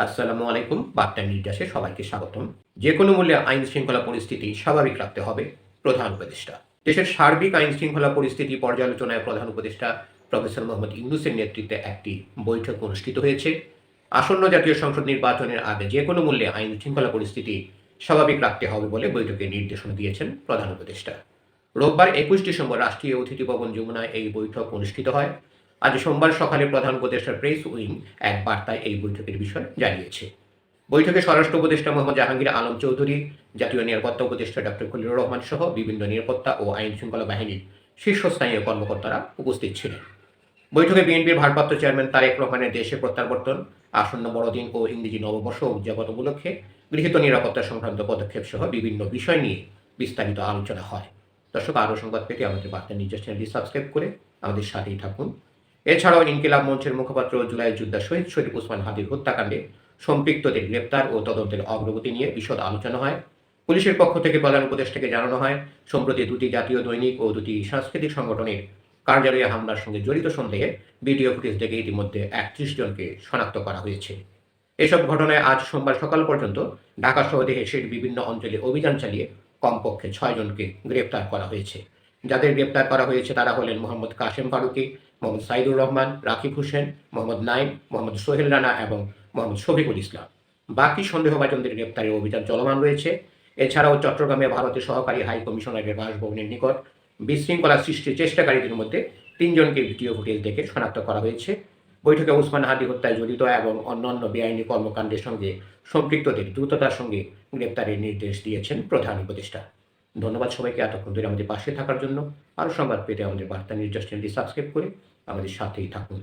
আসসালামু আলাইকুম। বার্তা নির্যাসে সবাইকে স্বাগতম। যেকোনো মূল্যে আইন শৃঙ্খলা পরিস্থিতি স্বাভাবিক রাখতে হবে প্রধান উপদেষ্টা। দেশের সার্বিক আইন শৃঙ্খলা পরিস্থিতি পর্যালোচনায় প্রধান উপদেষ্টা প্রফেসর মোহাম্মদ ইউনূসের নেতৃত্বে একটি বৈঠক অনুষ্ঠিত হয়েছে। আসন্ন জাতীয় সংসদ নির্বাচনের আগে যেকোনো মূল্যে আইন শৃঙ্খলা পরিস্থিতি স্বাভাবিক রাখতে হবে বলে বৈঠকে নির্দেশনা দিয়েছেন প্রধান উপদেষ্টা। রোববার ২১ ডিসেম্বর রাষ্ট্রীয় অতিথি ভবন যমুনায় এই বৈঠক অনুষ্ঠিত হয়। আজ সোমবার সকালে প্রধান উপদেষ্টার প্রেস উইং এক বার্তায় এই বৈঠকের বিষয় জানিয়েছে। বৈঠকে স্বরাষ্ট্র উপদেষ্টা মোহাম্মদ জাহাঙ্গীর আলম চৌধুরী, জাতীয় নিরাপত্তা উপদেষ্টা ডক্টর খলিলুর রহমান সহ বিভিন্ন নিরাপত্তা ও আইন শৃঙ্খলা বাহিনীর শীর্ষস্থানীয় কর্মকর্তারা উপস্থিত ছিলেন। বৈঠকে বিএনপির ভারপ্রাপ্ত চেয়ারম্যান তারেক রহমানের দেশে প্রত্যাবর্তন, আসন্ন বড়দিন ও ইংরেজি নববর্ষ উদযাপন উপলক্ষে গৃহীত নিরাপত্তা সংক্রান্ত পদক্ষেপ সহ বিভিন্ন বিষয় নিয়ে বিস্তারিত আলোচনা হয়। দর্শক, আরও সংবাদ পেতে আমাদের বার্তা নিউজ চ্যানেলটি সাবস্ক্রাইব করে আমাদের সাথেই থাকুন। এছাড়াও ইনকিলাব মঞ্চের মুখপাত্র জুলাই যোদ্ধা শহীদ শরীফ ওসমান হাদির হত্যাকাণ্ডে সম্পৃক্তদের গ্রেপ্তার ও তদন্তের অগ্রগতি নিয়ে বিশদ আলোচনা হয়। পুলিশের পক্ষ থেকে প্রধান উপদেষ্টাকে জানানো হয়, সম্প্রতি দুটি জাতীয় দৈনিক ও দুটি সাংস্কৃতিক সংগঠনের কার্যালয়ে হামলার সঙ্গে জড়িত সন্দেহে ভিডিও ফুটেজ থেকে ইতিমধ্যে ৩১ জনকে শনাক্ত করা হয়েছে। এসব ঘটনায় আজ সোমবার সকাল পর্যন্ত ঢাকা সহ দেশের বিভিন্ন অঞ্চলে অভিযান চালিয়ে কমপক্ষে ৬ জনকে গ্রেপ্তার করা হয়েছে। যাদের গ্রেপ্তার করা হয়েছে তারা হলেন মোহাম্মদ কাশেম ফারুকী, মোহাম্মদ সাইদুর রহমান, রাকিব হোসেন, মোহাম্মদ নাইম, মোহাম্মদ সোহেল রানা এবং মোহাম্মদ শফিকুল ইসলাম। বাকি সন্দেহভাজনদের গ্রেপ্তারের অভিযান চলমান রয়েছে। এছাড়াও চট্টগ্রামে ভারতের সহকারী হাই কমিশনারের বাসভবনের নিকট বিশৃঙ্খলা সৃষ্টির চেষ্টাকারীদের মধ্যে ৩ জনকে ভিডিও ফুটেজ দেখে শনাক্ত করা হয়েছে। বৈঠকে ওসমান হাদি হত্যায় জড়িত এবং অন্যান্য বেআইনি কর্মকাণ্ডের সঙ্গে সম্পৃক্তদের দ্রুততার সঙ্গে গ্রেপ্তারের নির্দেশ দিয়েছেন প্রধান উপদেষ্টা। ধন্যবাদ সবাইকে এতক্ষণ ধরে আমাদের পাশে থাকার জন্য। আরও সংবাদ পেতে আমাদের বার্তা নিউজ চ্যানেলটি সাবস্ক্রাইব করে আমাদের সাথেই থাকুন।